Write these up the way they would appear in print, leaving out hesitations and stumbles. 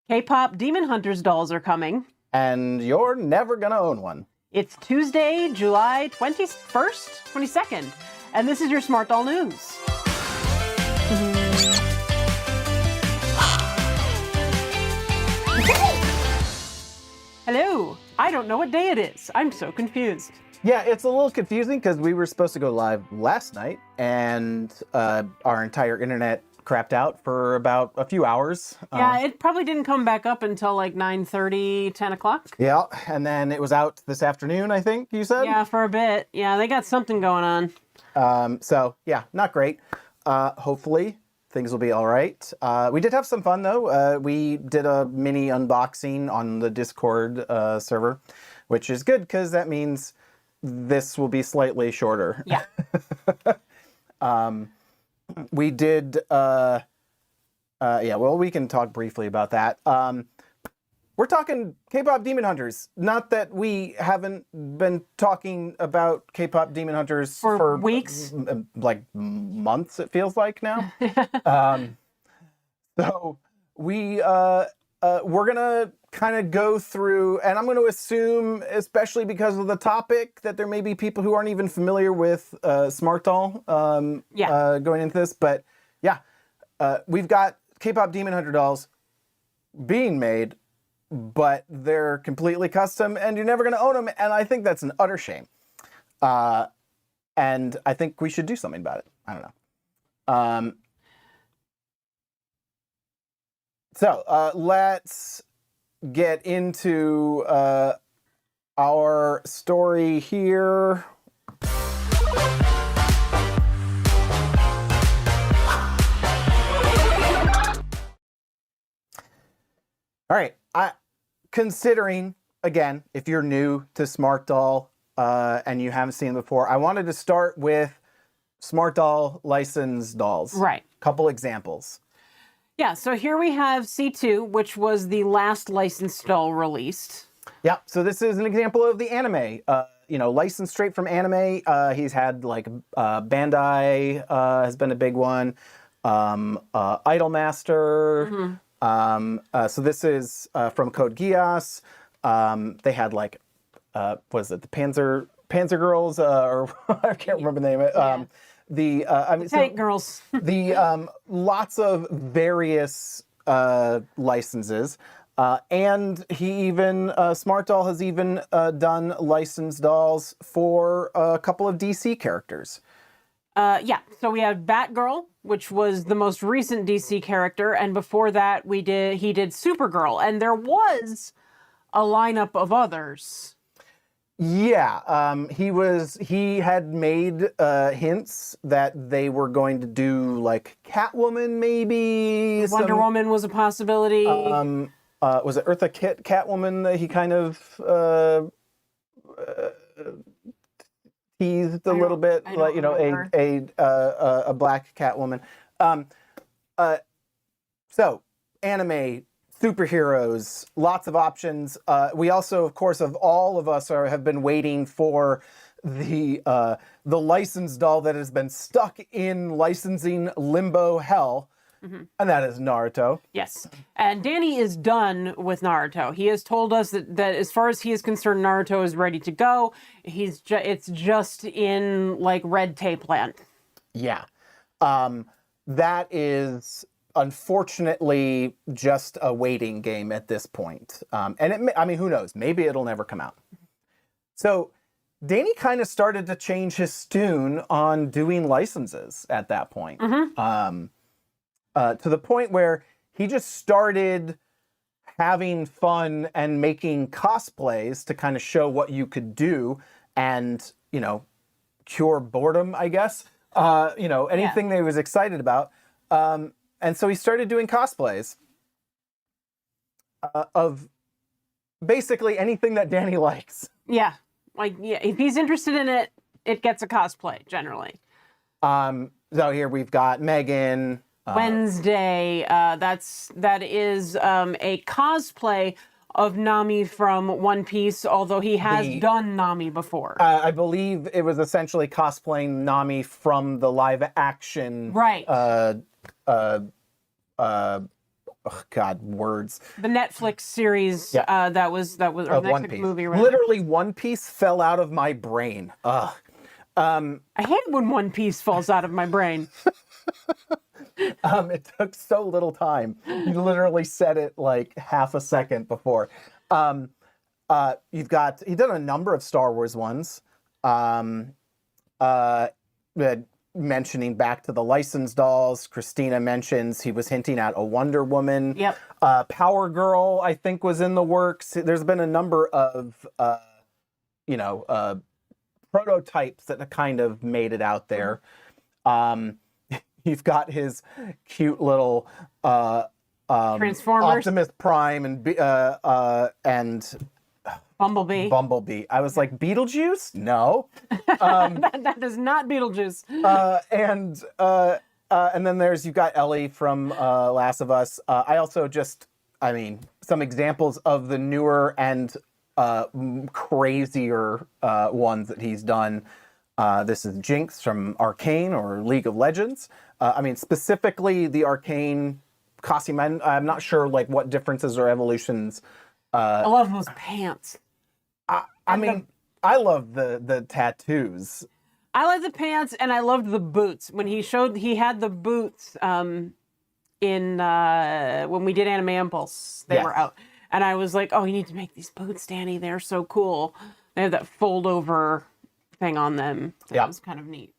K-pop Demon Hunters dolls are coming. And you're never gonna own one. It's Tuesday, July 21st, 22nd, and this is your Smart Doll News. Hello. I don't know what day it is. I'm so confused. Yeah, it's a little confusing because we were supposed to go live last night and our entire internet crapped out for about a few hours. Yeah, it probably didn't come back up until like 9:30, 10 o'clock. Yeah, and then it was out this afternoon, I think you said? Yeah, for a bit. Yeah, they got something going on. So, yeah, not great. Hopefully things will be all right. We did have some fun, though. We did a mini unboxing on the Discord server, which is good because that means this will be slightly shorter. Yeah. We did, yeah, well, we can talk briefly about that. We're talking K-pop Demon Hunters. Not that we haven't been talking about K-pop Demon Hunters for weeks, like months, it feels like now. So we're gonna kind of go through, and I'm going to assume, especially because of the topic, that there may be people who aren't even familiar with smartdoll going into this. But yeah, we've got K-pop Demon Hunter dolls being made, but they're completely custom and you're never going to own them. And I think that's an utter shame. And I think we should do something about it. I don't know. So let's get into our story here. All right, considering, again, if you're new to Smartdoll and you haven't seen it before, I wanted to start with Smartdoll licensed dolls. Right. Couple examples. Yeah, so here we have C2, which was the last licensed doll released. Yeah, so this is an example of the anime. You know, licensed straight from anime. He's had like Bandai has been a big one. Idolmaster. So this is from Code Geass. They had like, what is it? The Panzer Girls, or I can't remember the name of it. I mean, Tank Girls. Lots of various licenses, and he even Smartdoll has even done licensed dolls for a couple of DC characters. Yeah, so we have Batgirl, which was the most recent DC character, and before that he did Supergirl, and there was a lineup of others. Yeah, he had made hints that they were going to do like Catwoman, maybe. Wonder Woman was a possibility. Was it Eartha Kitt Catwoman that he kind of teased a little bit, like, you know, a black Catwoman. So anime, superheroes, lots of options. We also, of course, all of us have been waiting for the licensed doll that has been stuck in licensing limbo hell, and that is Naruto. Yes, and Danny is done with Naruto. He has told us that as far as he is concerned, Naruto is ready to go. It's just in like red tape land. Yeah, that is unfortunately just a waiting game at this point. And I mean, who knows? Maybe it'll never come out. So Danny kind of started to change his tune on doing licenses at that point. To the point where he just started having fun and making cosplays to kind of show what you could do and, you know, cure boredom, I guess. You know, anything that he was excited about. And so he started doing cosplays of basically anything that Danny likes. Yeah. Like, yeah, if he's interested in it, it gets a cosplay, generally. So here we've got Megan. Wednesday. That is a cosplay of Nami from One Piece, although he has done Nami before. I believe it was essentially cosplaying Nami from the live action oh God, words. The Netflix series Yeah. that was or Of the One Netflix Piece. movie. Rather. Literally, One Piece fell out of my brain. Ugh. I hate when One Piece falls out of my brain. It took so little time. You literally said it like half a second before. He did a number of Star Wars ones. Uh, mentioning back to the licensed dolls, Christina mentions he was hinting at a Wonder Woman. Yep. Power Girl, I think, was in the works. There's been a number of, prototypes that kind of made it out there. You've got his cute little Transformers. Optimus Prime and Bumblebee. I was like, Beetlejuice? No. That is not Beetlejuice. And then you've got Ellie from Last of Us. I also some examples of the newer and crazier ones that he's done. This is Jinx from Arcane or League of Legends. Specifically the Arcane costume. I'm not sure like what differences or evolutions. I love those pants. I love the tattoos. I like the pants, and I loved the boots. When he had the boots when we did Anime Impulse, they were out. And I was like, oh, you need to make these boots, Danny. They're so cool. They have that fold-over thing on them. That was kind of neat.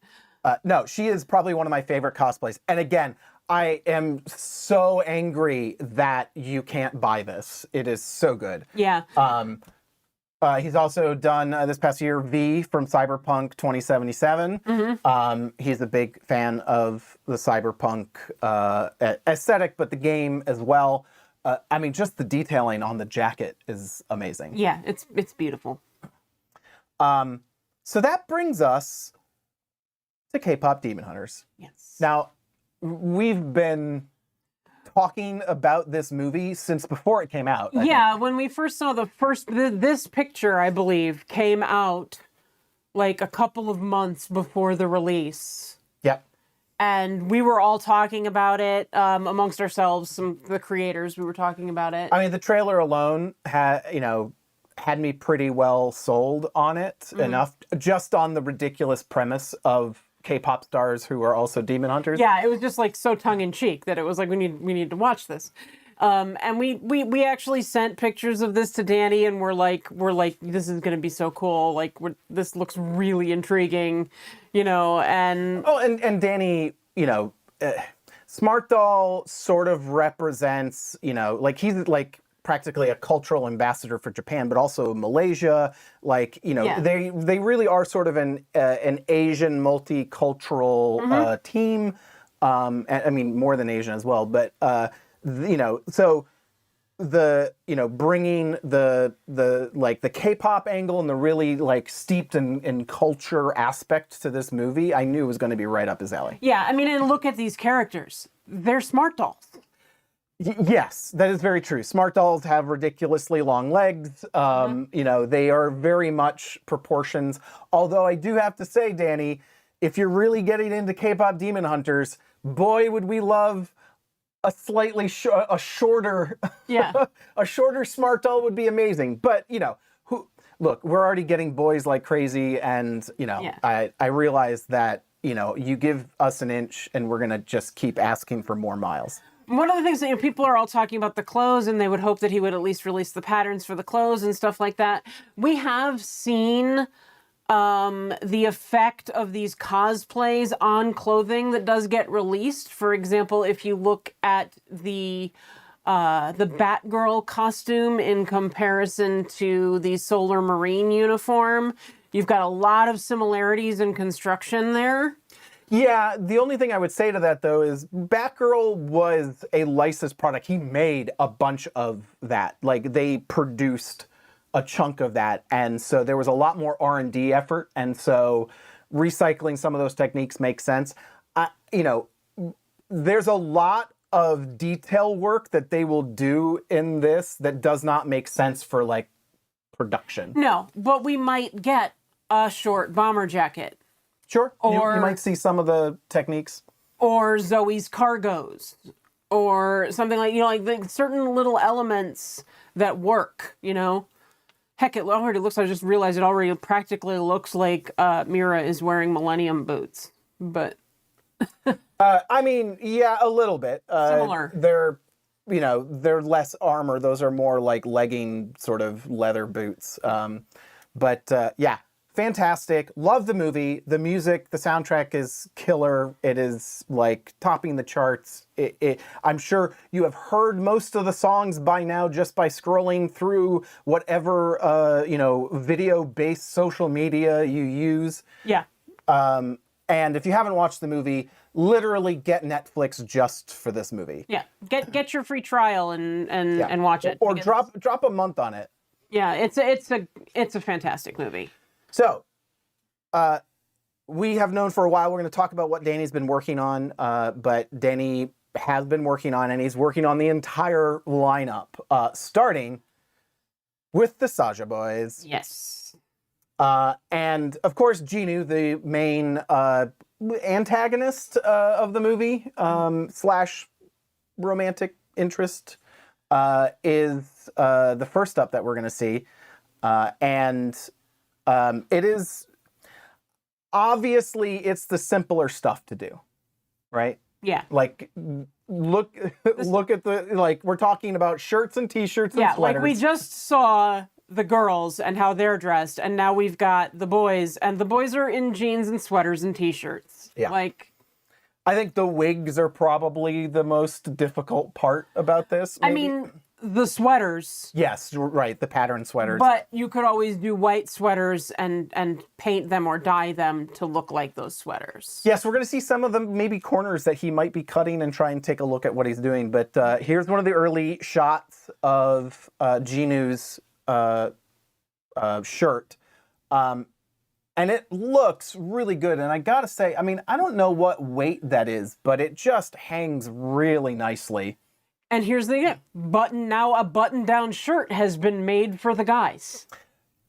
No, she is probably one of my favorite cosplays. And again, I am so angry that you can't buy this. It is so good. Yeah. He's also done this past year V from Cyberpunk 2077. Mm-hmm. He's a big fan of the Cyberpunk aesthetic, but the game as well. Just the detailing on the jacket is amazing. Yeah, it's beautiful. So that brings us to K-Pop Demon Hunters. Yes. Now, we've been talking about this movie since before it came out. I think. When we first saw this picture, I believe, came out like a couple of months before the release. Yep. And we were all talking about it amongst ourselves, the creators, we were talking about it. The trailer alone had me pretty well sold on it, enough just on the ridiculous premise of K-pop stars who are also demon hunters. Yeah, it was just like so tongue-in-cheek that it was like we need to watch this. And we actually sent pictures of this to Danny, and we're like this is gonna be so cool. Like this looks really intriguing, and and Danny, Smartdoll sort of represents, he's like practically a cultural ambassador for Japan, but also Malaysia. They really are sort of an Asian multicultural team. More than Asian as well, but so bringing the K-pop angle and the really steeped in culture aspect to this movie, I knew was going to be right up his alley. Yeah, and look at these characters. They're smart dolls. Yes, that is very true. Smart dolls have ridiculously long legs. They are very much proportions. Although I do have to say, Danny, if you're really getting into K-pop Demon Hunters, boy, would we love a slightly shorter, a shorter smart doll would be amazing. But look, we're already getting boys like crazy, and I realize that you give us an inch, and we're gonna just keep asking for more miles. One of the things that people are all talking about the clothes, and they would hope that he would at least release the patterns for the clothes and stuff like that. We have seen the effect of these cosplays on clothing that does get released. For example, if you look at the Batgirl costume in comparison to the Solar Marine uniform, you've got a lot of similarities in construction there. Yeah, the only thing I would say to that, though, is Batgirl was a licensed product. He made a bunch of that. They produced a chunk of that. And so there was a lot more R&D effort. And so recycling some of those techniques makes sense. There's a lot of detail work that they will do in this that does not make sense for, production. No, but we might get a short bomber jacket. Sure, you might see some of the techniques. Or Zoe's cargos. or something like, like the certain little elements that work, Heck, it already looks, I just realized it already practically looks like Mira is wearing Millennium boots. But I mean, yeah, a little bit. Similar. They're less armor. Those are more like legging sort of leather boots. Yeah, fantastic. Love the movie. The music, the soundtrack is killer. It is like topping the charts. I'm sure you have heard most of the songs by now just by scrolling through whatever, video-based social media you use. Yeah. And if you haven't watched the movie, literally get Netflix just for this movie. Yeah. Get your free trial and watch it. Or drop a month on it. Yeah, it's a fantastic movie. So, we have known for a while, we're going to talk about what Danny's been working on, but Danny has been working on, and he's working on the entire lineup, starting with the Saja Boys. Yes. And, of course, Jinu, the main antagonist of the movie, slash romantic interest, is the first up that we're going to see. It is obviously it's the simpler stuff to do, right? Yeah. Like look at we're talking about shirts and t-shirts and sweaters. Like we just saw the girls and how they're dressed, and now we've got the boys, and the boys are in jeans and sweaters and t-shirts. Yeah. I think the wigs are probably the most difficult part about this. Maybe. I mean, the sweaters. Yes, right, the pattern sweaters. But you could always do white sweaters and paint them or dye them to look like those sweaters. Yes, we're going to see some of the maybe corners that he might be cutting and try and take a look at what he's doing. But here's one of the early shots of Jinu's shirt. And it looks really good. And I got to say, I mean, I don't know what weight that is, but it just hangs really nicely. And here's the thing. Now a button-down shirt has been made for the guys.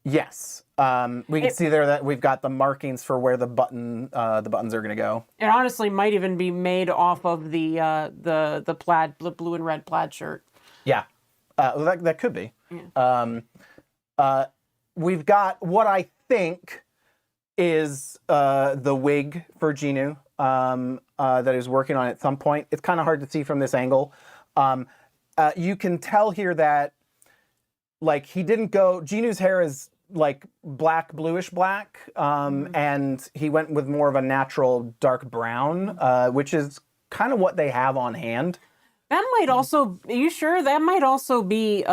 Yes. We can see there that we've got the markings for where the buttons are going to go. It honestly might even be made off of the blue and red plaid shirt. Yeah. That could be. Yeah. We've got what I think is the wig for Jinu that he's working on at some point. It's kind of hard to see from this angle. You can tell here that, like, he didn't go... Jinu's hair is, like, black, bluish black, and he went with more of a natural dark brown, which is kind of what they have on hand. That might also... Are you sure? That might also be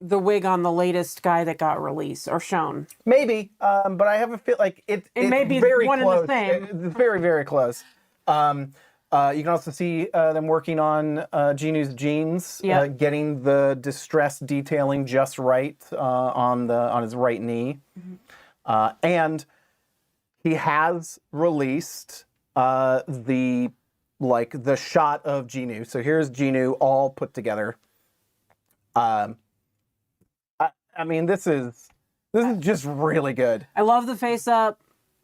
the wig on the latest guy that got released or shown. Maybe, but I have a feel like it's may be very one close. and the same. It's very, very close. You can also see them working on Jinu's jeans, getting the distress detailing just right on his right knee, and he has released the shot of Jinu. So here's Jinu all put together. I mean, this is just really good. I love the face up.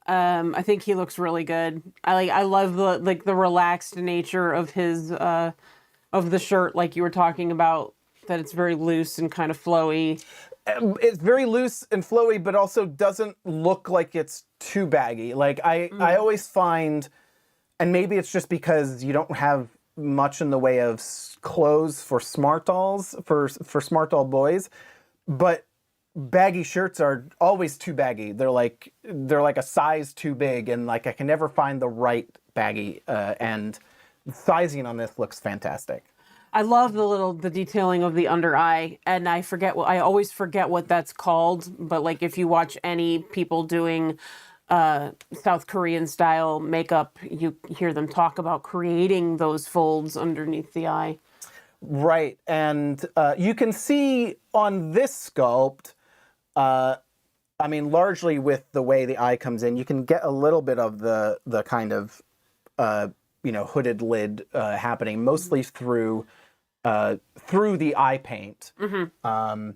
I think he looks really good. I love the relaxed nature of his of the shirt, like you were talking about, that it's very loose and kind of flowy. It's very loose and flowy, but also doesn't look like it's too baggy. Like I always find, and maybe it's just because you don't have much in the way of clothes for smartdolls, for smartdoll boys, but baggy shirts are always too baggy. They're like a size too big, and like I can never find the right baggy. And sizing on this looks fantastic. I love the detailing of the under eye, and I always forget what that's called. But like if you watch any people doing South Korean style makeup, you hear them talk about creating those folds underneath the eye. Right, and you can see on this sculpt, I mean, largely with the way the eye comes in, you can get a little bit of the kind of, hooded lid happening, mostly through the eye paint. Mm-hmm.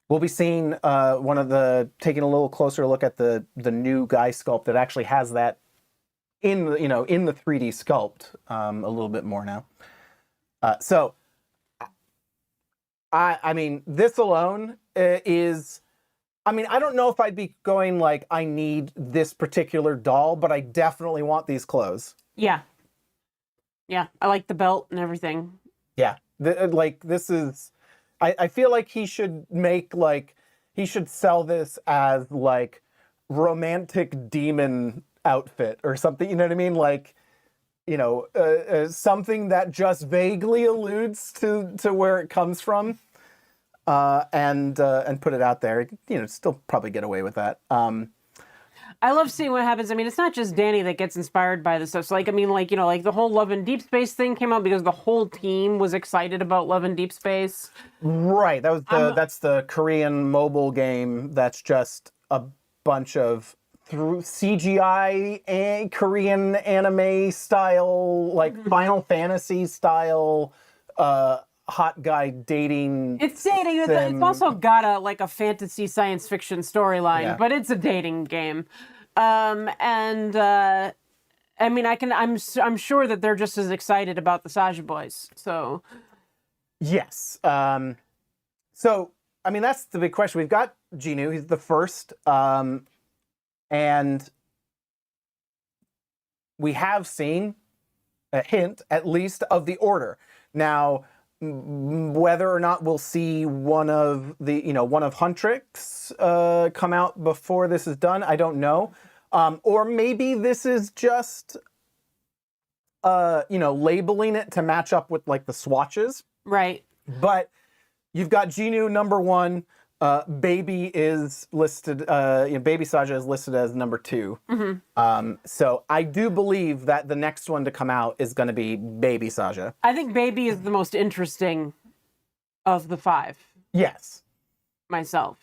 We'll be seeing taking a little closer look at the new guy sculpt that actually has that in the 3D sculpt a little bit more now. So, I mean, this alone is. I mean, I don't know if I'd be going like, I need this particular doll, but I definitely want these clothes. Yeah. Yeah, I like the belt and everything. Yeah, like this is. I feel like he should make like he should sell this as like romantic demon outfit or something. You know what I mean? Like, you know, something that just vaguely alludes to where it comes from, and put it out there. You know, still probably get away with that. I love seeing what happens. I mean, it's not just Danny that gets inspired by this stuff. So, like, I mean, like, you know, like the whole Love and Deep Space thing came out because the whole team was excited about Love and Deep Space. Right. That was that's the Korean mobile game. That's just a bunch of through CGI and Korean anime style, like Final Fantasy style, hot guy dating. It's dating. It's also got a fantasy science fiction storyline, but it's a dating game. And I mean, I'm sure that they're just as excited about the Saja Boys. So yes. So I mean, that's the big question. We've got Jinu. He's the first, and we have seen a hint, at least, of the order. Now, whether or not we'll see one of Huntrix come out before this is done, I don't know. Or maybe this is just labeling it to match up with like the swatches. Right. But you've got Jinu number 1. Baby is listed. Baby Saja is listed as number 2. Mm-hmm. So I do believe that the next one to come out is going to be Baby Saja. I think Baby is the most interesting of the 5. Yes. Myself.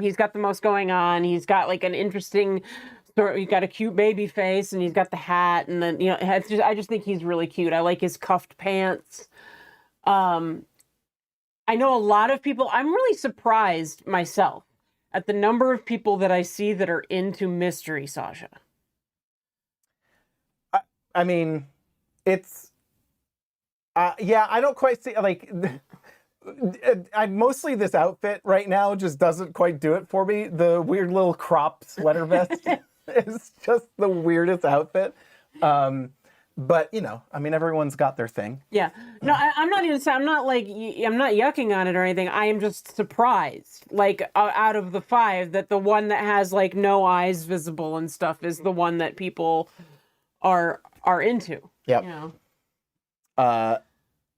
He's got the most going on. He's got like an interesting story. He's got a cute baby face, and he's got the hat, and then I just think he's really cute. I like his cuffed pants. I know a lot of people. I'm really surprised myself at the number of people that I see that are into Mystery Saja. I mean, it's I don't quite see like. I mostly this outfit right now just doesn't quite do it for me. The weird little crop sweater vest is just the weirdest outfit. But I mean, everyone's got their thing. Yeah. No, I'm not even saying, I'm not yucking on it or anything. I am just surprised, like out of the 5, that the one that has like no eyes visible and stuff is the one that people are into. Yep.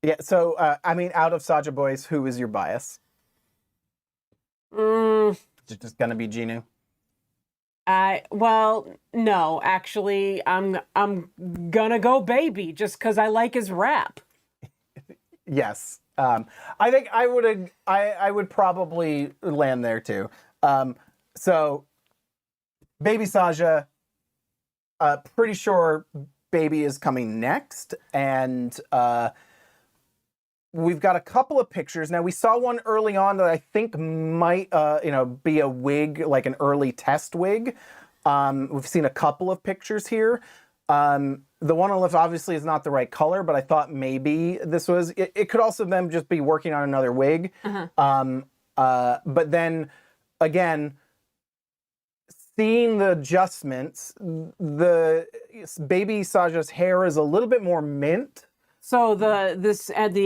Yeah, so, I mean, out of Saja Boys, who is your bias? Is it just gonna be Jinu? Well, no, actually, I'm gonna go Baby, just because I like his rap. Yes. I think I would probably land there, too. So, Baby Saja, pretty sure Baby is coming next, and, we've got a couple of pictures. Now, we saw one early on that I think might, be a wig, like an early test wig. We've seen a couple of pictures here. The one on the left obviously is not the right color, but I thought maybe this was... It could also them just be working on another wig. But then, again, seeing the adjustments, the Baby Saja's hair is a little bit more mint. So the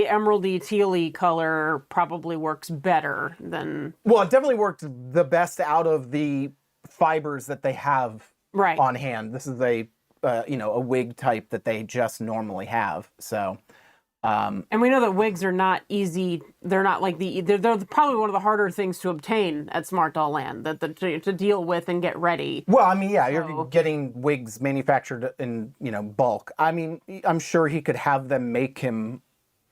emeraldy tealy color probably works better than... Well, it definitely worked the best out of the fibers that they have on hand. This is a wig type that they just normally have. So, and we know that wigs are not easy. They're not like they're probably one of the harder things to obtain at Smartdoll Land to deal with and get ready. Well, I mean, yeah, you're getting wigs manufactured in bulk. I mean, I'm sure he could have them make him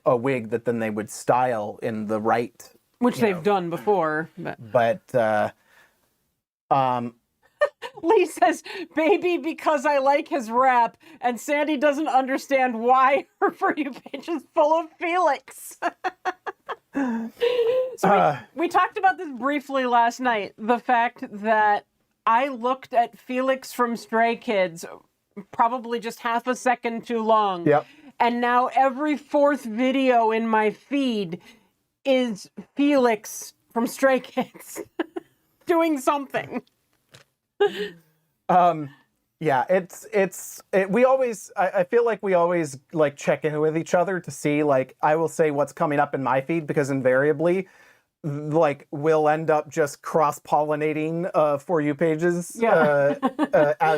a wig that then they would style in the right, which they've done before. But Lee says, "Baby, because I like his rap," and Sandy doesn't understand why her For You page is full of Felix. So we talked about this briefly last night. The fact that I looked at Felix from Stray Kids probably just half a second too long. Yep. And now every fourth video in my feed is Felix from Stray Kids doing something. Yeah, we always, I feel like we always like check in with each other to see, like, I will say what's coming up in my feed, because invariably, like, we'll end up just cross-pollinating For You pages as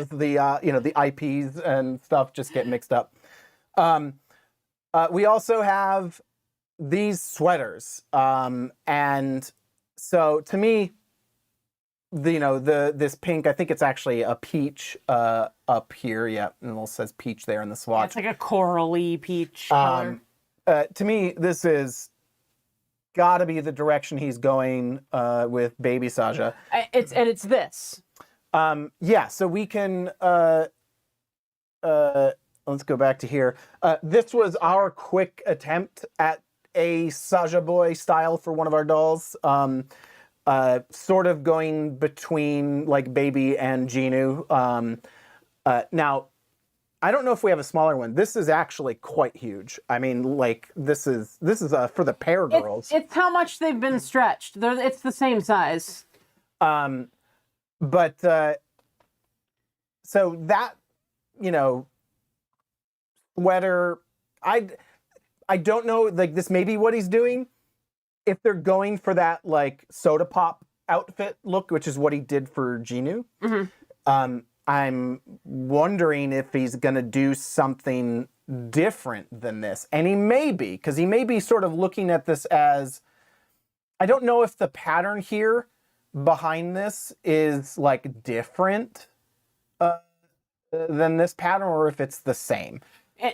the, you know, the IPs and stuff just get mixed up. We also have these sweaters. And so to me, this pink, I think it's actually a peach up here. Yeah, and it says peach there in the swatch. Yeah, it's like a corally peach color. To me, this is gotta be the direction he's going with Baby Saja. It's this. Yeah, so we can let's go back to here. This was our quick attempt at a Saja Boy style for one of our dolls. Sort of going between like Baby and Jinu. Now, I don't know if we have a smaller one. This is actually quite huge. I mean, like this is for the pair girls. It's how much they've been stretched. It's the same size. But so that, sweater, I don't know, like this may be what he's doing. If they're going for that like soda pop outfit look, which is what he did for Jinu, I'm wondering if he's gonna do something different than this. And he may be, because he may be sort of looking at this as, I don't know if the pattern here behind this is like different than this pattern, or if it's the same.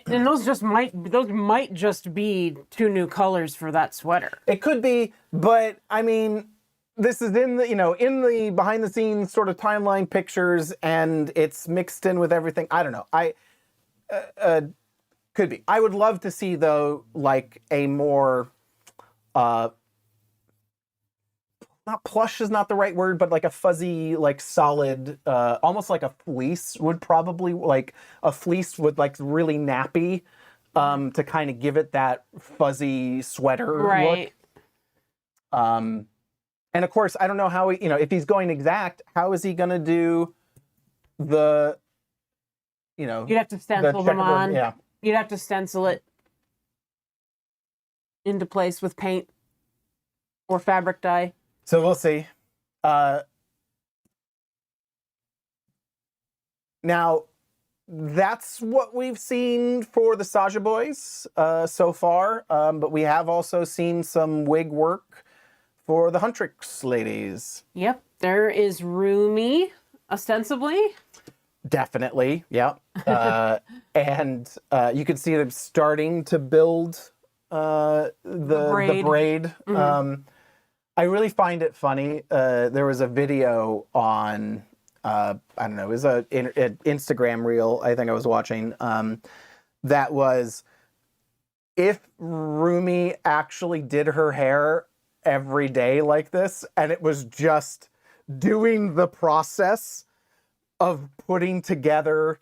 And those might just be two new colors for that sweater. It could be, but I mean, this is in the, in the behind the scenes sort of timeline pictures, and it's mixed in with everything. I don't know. Could be. I would love to see, though, like a more, not plush is not the right word, but like a fuzzy, like solid, almost like a fleece would probably, like a fleece with like really nappy, to kind of give it that fuzzy sweater look. And of course, I don't know how he, if he's going exact, how is he going to do the, You'd have to stencil them on. Yeah. You'd have to stencil it into place with paint or fabric dye. So we'll see. Now, that's what we've seen for the Saja Boys so far, but we have also seen some wig work for the Huntrix ladies. Yep, there is Rumi, ostensibly. Definitely, yep. And you can see them starting to build the braid. I really find it funny. There was a video on, I don't know, it was an Instagram reel I think I was watching, that was, if Rumi actually did her hair every day like this, and it was just doing the process of putting together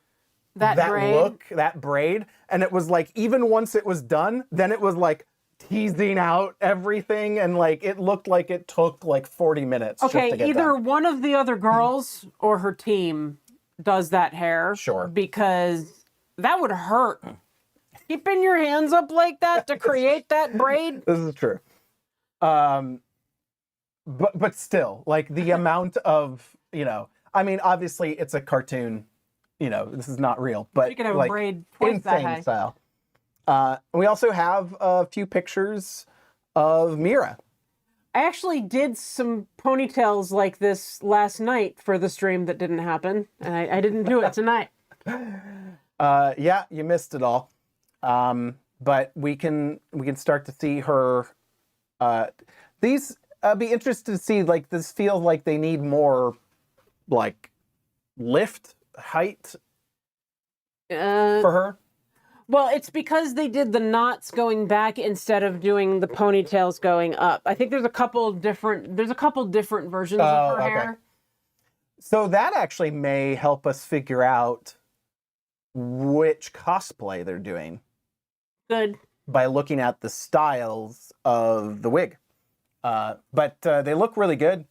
that look, that braid, and it was like, even once it was done, then it was like teasing out everything, and like it looked like it took like 40 minutes. Okay, just to get either done. One of the other girls or her team does that hair. Sure. Because that would hurt. Keeping your hands up like that to create that braid. This is true. But still, like the amount of, I mean, obviously it's a cartoon, this is not real, but you can have like, a braid twice that high. insane style. We also have a few pictures of Mira. I actually did some ponytails like this last night for the stream that didn't happen, and I didn't do it tonight. Yeah, you missed it all. But we can start to see her. These be interested to see, like, this feels like they need more like lift height for her. Well, it's because they did the knots going back instead of doing the ponytails going up. I think there's a couple different versions of her hair. So that actually may help us figure out which cosplay they're doing. Good. by looking at the styles of the wig. But they look really good.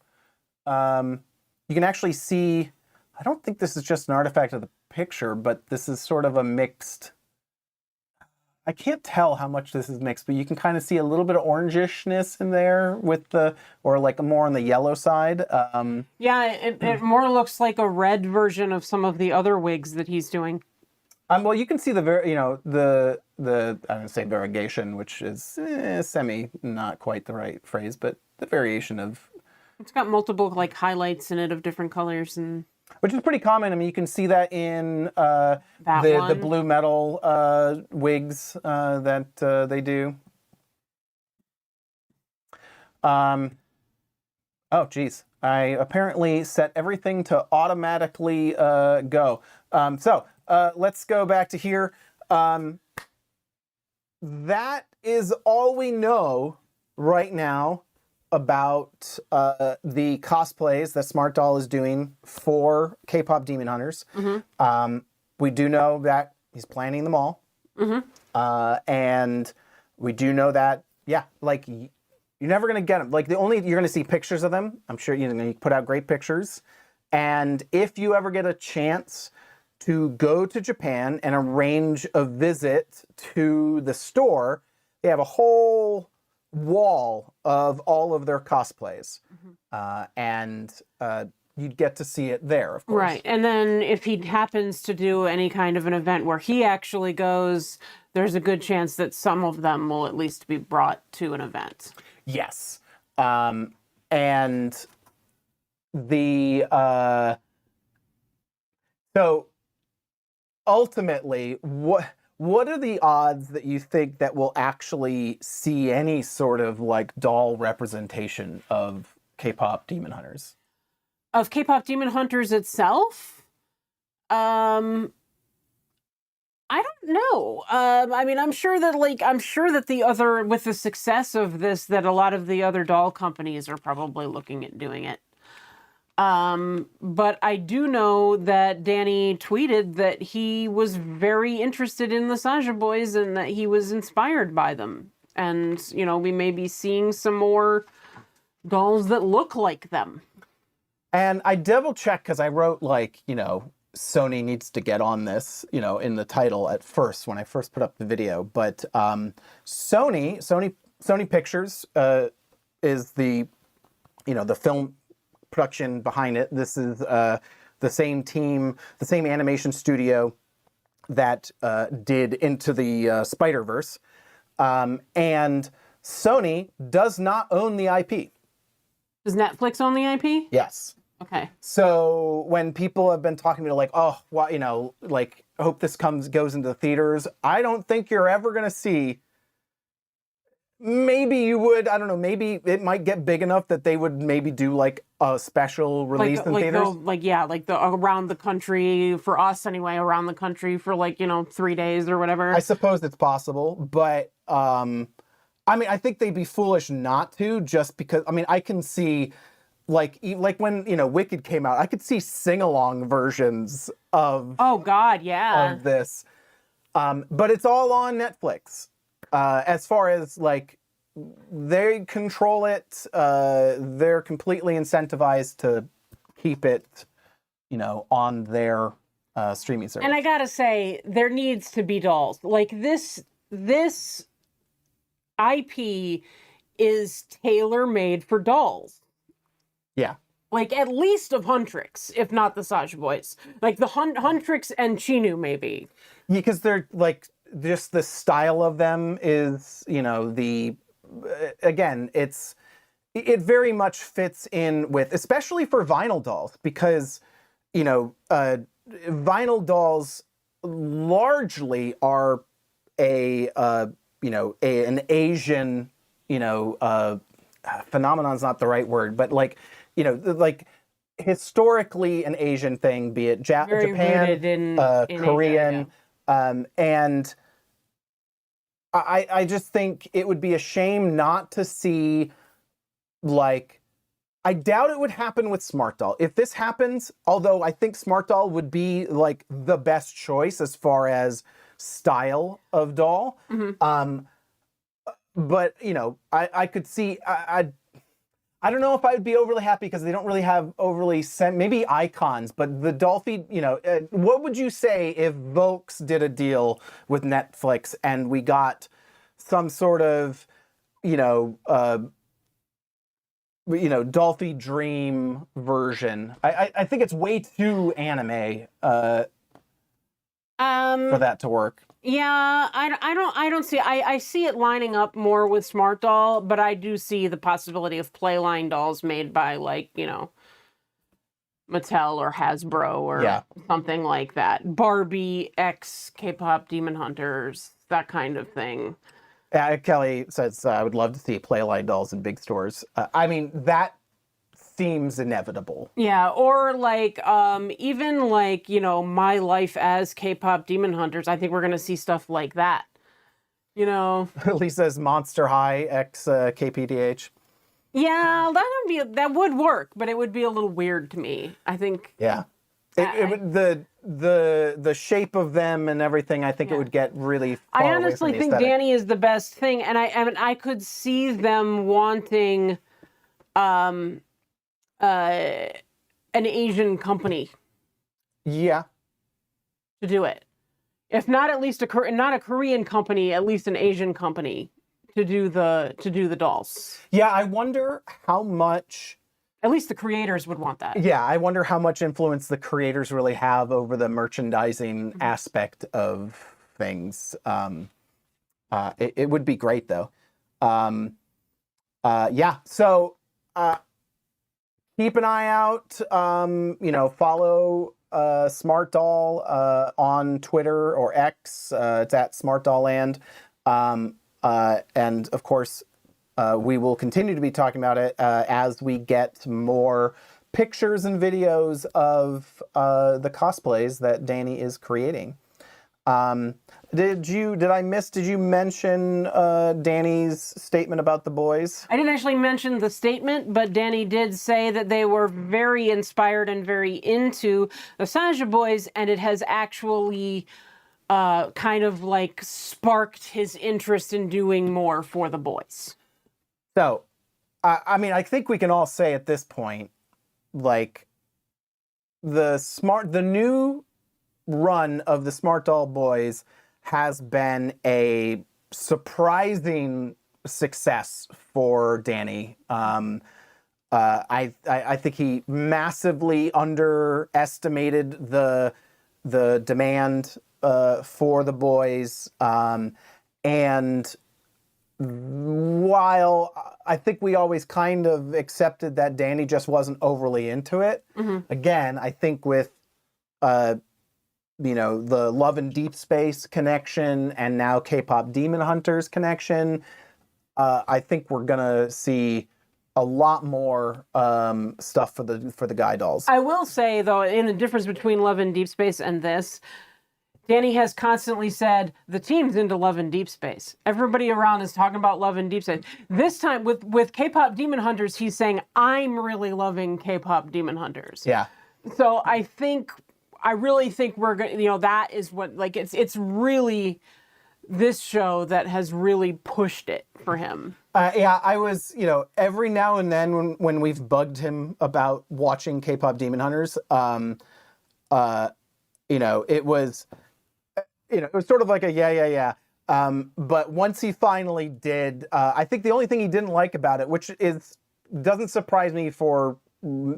You can actually see, I don't think this is just an artifact of the picture, but this is sort of a mixed, I can't tell how much this is mixed, but you can kind of see a little bit of orangishness in there with or like more on the yellow side. Yeah, it more looks like a red version of some of the other wigs that he's doing. Well, you can see the I'm gonna say variegation, which is not quite the right phrase, but the variation of. It's got multiple like highlights in it of different colors, and which is pretty common. I mean, you can see that in the blue metal wigs that they do. Oh, geez. I apparently set everything to automatically go. Let's go back to here. That is all we know right now about the cosplays that Smartdoll is doing for KPop Demon Hunters. Mm-hmm. We do know that he's planning them all. Mm-hmm. And we do know that, yeah, like you're never going to get them. Like you're going to see pictures of them. I'm sure you're going to put out great pictures. And if you ever get a chance to go to Japan and arrange a visit to the store, they have a whole wall of all of their cosplays. Mm-hmm. And you'd get to see it there, of course. Right. And then if he happens to do any kind of an event where he actually goes, there's a good chance that some of them will at least be brought to an event. Yes. And the so ultimately, what are the odds that you think that we'll actually see any sort of like doll representation of KPop Demon Hunters? Of KPop Demon Hunters itself? I don't know. I mean, I'm sure that with the success of this, that a lot of the other doll companies are probably looking at doing it. But I do know that Danny tweeted that he was very interested in the Saja Boys and that he was inspired by them. And, we may be seeing some more dolls that look like them. And I double checked because I wrote Sony needs to get on this, in the title at first when I first put up the video. But Sony Pictures is the film production behind it. This is the same team, the same animation studio that did Into the Spider-Verse. And Sony does not own the IP. Does Netflix own the IP? Yes. Okay. So when people have been talking to me like, oh, well, I hope this goes into the theaters, I don't think you're ever going to see. Maybe you would, I don't know, maybe it might get big enough that they would maybe do like a special release in theaters. Around the country, for us anyway, around the country for 3 days or whatever. I suppose it's possible, but I think they'd be foolish not to, just because, I can see like when, Wicked came out, I could see sing-along versions of Oh God, yeah. of this. But it's all on Netflix. As far as they control it, they're completely incentivized to keep it, on their streaming service. And I gotta say, there needs to be dolls. Like this IP is tailor-made for dolls. Yeah. At least of Huntrix, if not the Saja Boys. Like the Huntrix and Jinu, maybe. Yeah, because they're just the style of them is, again, it very much fits in with, especially for vinyl dolls, because, vinyl dolls largely are an Asian, phenomenon's not the right word, but historically an Asian thing, be it Japan, in Korean. Asia, yeah. And I just think it would be a shame not to see, I doubt it would happen with Smartdoll. If this happens, although I think Smartdoll would be the best choice as far as style of doll. But you know, I could see I don't know if I would be overly happy because they don't really have overly maybe icons, but the Dolphy, you know, what would you say if Volks did a deal with Netflix and we got some sort of, Dolphy Dream version? I think it's way too anime for that to work. Yeah, I don't see. I see it lining up more with Smart Doll, but I do see the possibility of Playline dolls made by, like, you know, Mattel or Hasbro or something like that. Barbie X K-pop Demon Hunters, that kind of thing. Kelly says, I would love to see Playline dolls in big stores. I mean, that seems inevitable. Yeah, or like, even like, you know, My Life as K-pop Demon Hunters, I think we're going to see stuff like that. You know? Lisa says Monster High X KPDH. Yeah, that would work, but it would be a little weird to me. I think. Yeah. The shape of them and everything, I think it would get really far I honestly away from the think aesthetic. Danny is the best thing, and I could see them wanting an Asian company. Yeah. To do it. If not at least not a Korean company, at least an Asian company to do the dolls. Yeah, I wonder how much. At least the creators would want that. Yeah, I wonder how much influence the creators really have over the merchandising aspect of things. It would be great though. Yeah, so keep an eye out. Follow Smart Doll on Twitter or X. It's at SmartDollLand. And of course, we will continue to be talking about it as we get more pictures and videos of the cosplays that Danny is creating. Did you mention Danny's statement about the boys? I didn't actually mention the statement, but Danny did say that they were very inspired and very into the Saja Boys, and it has actually kind of like sparked his interest in doing more for the boys. So, I mean, I think we can all say at this point, like, the new run of the Smart Doll Boys has been a surprising success for Danny. I think he massively underestimated the demand for the boys, and while I think we always kind of accepted that Danny just wasn't overly into it, again, I think with the Love and Deep Space connection and now K-pop Demon Hunters connection, I think we're gonna see a lot more stuff for the guy dolls. I will say though, in the difference between Love and Deep Space and this, Danny has constantly said, the team's into Love and Deep Space. Everybody around is talking about Love and Deep Space. This time, with K-pop Demon Hunters, he's saying, I'm really loving K-pop Demon Hunters. Yeah. So I really think we're going to, that is what, like, it's really this show that has really pushed it for him. Yeah, I was, every now and then when we've bugged him about watching K-pop Demon Hunters, it was sort of like a yeah. But once he finally did, I think the only thing he didn't like about it, which doesn't surprise me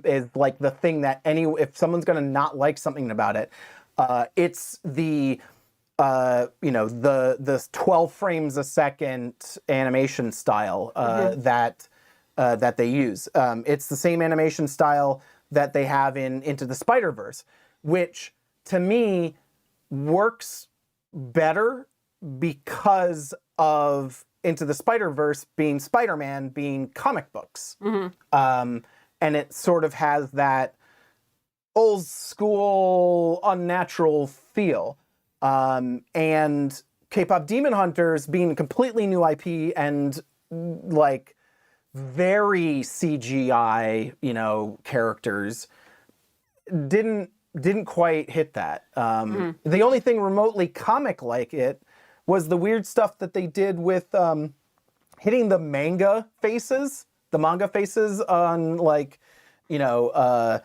is like the thing that if someone's going to not like something about it, it's the 12 frames a second animation style that they use. It's the same animation style that they have in Into the Spider-Verse, which to me works better because of Into the Spider-Verse being Spider-Man being comic books. And it sort of has that old school unnatural feel. And K-pop Demon Hunters being a completely new IP and like very CGI, characters didn't didn't quite hit that. The only thing remotely comic like it was the weird stuff that they did with hitting the manga faces on like, with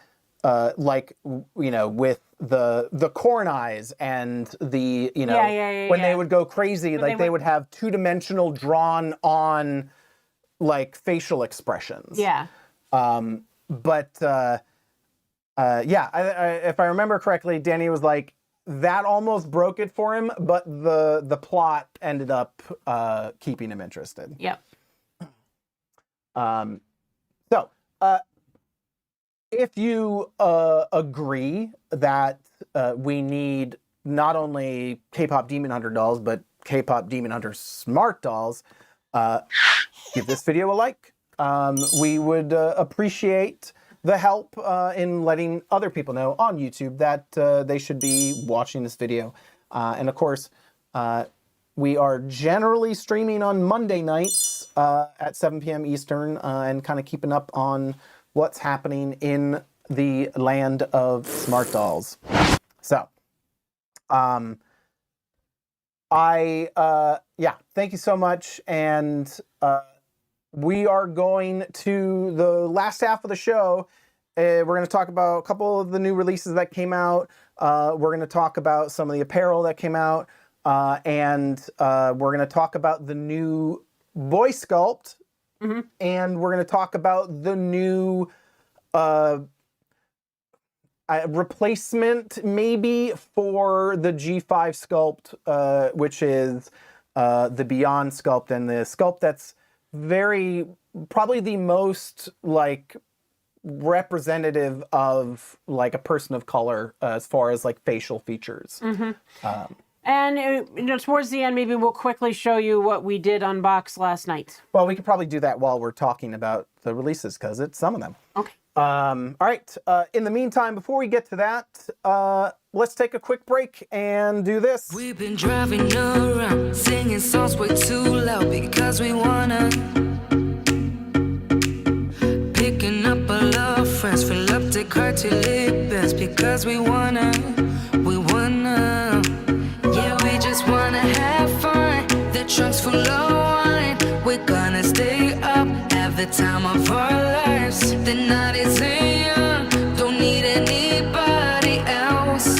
the corn eyes and the, when they would go crazy, like they would have two-dimensional drawn on like facial expressions. Yeah. If I remember correctly, Danny was like, that almost broke it for him, but the plot ended up keeping him interested. Yep. If you agree that we need not only K-Pop Demon Hunter dolls, but K-Pop Demon Hunter smart dolls, give this video a like. We would appreciate the help in letting other people know on YouTube that they should be watching this video. And of course, we are generally streaming on Monday nights at 7 p.m. Eastern and kind of keeping up on what's happening in the land of smart dolls. So, thank you so much. And we are going to the last half of the show. We're going to talk about a couple of the new releases that came out. We're going to talk about some of the apparel that came out. And we're going to talk about the new boy sculpt. And we're going to talk about the new replacement, maybe, for the G5 sculpt, which is the Beyond sculpt, and the sculpt that's probably the most like representative of like a person of color as far as like facial features. And towards the end, maybe we'll quickly show you what we did unbox last night. Well, we could probably do that while we're talking about the releases, because it's some of them. Okay. All right. In the meantime, before we get to that, let's take a quick break and do this. We've been driving around, singing songs way too loud because we wanna. Picking up our love friends, fill up the car till it bends because we wanna. Yeah, we just wanna have fun. The trunk's full of wine. We're gonna stay up, have the time of our lives. The night is young, don't need anybody else.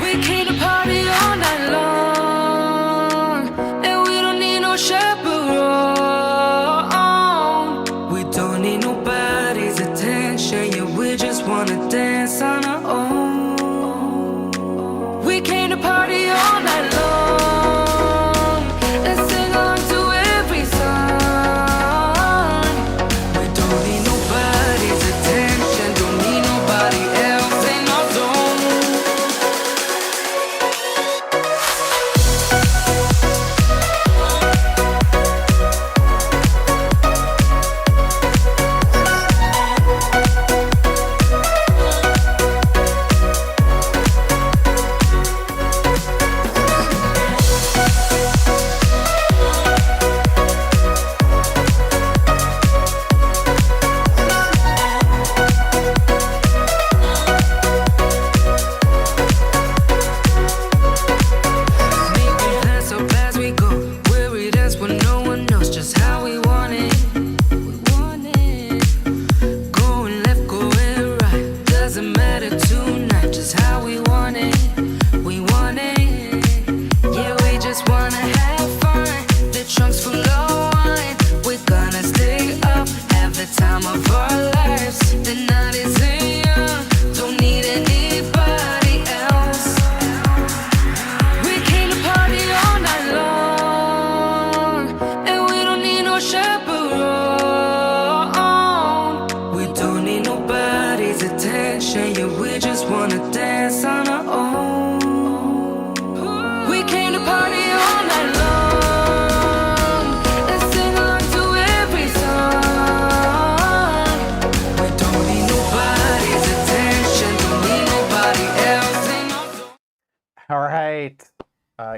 We came to party all night long, and we don't need no chaperone. We don't need nobody's attention, yeah, we just wanna dance on our own. We came to party all night long and sing along to every song. We don't need nobody's attention, don't need nobody else in our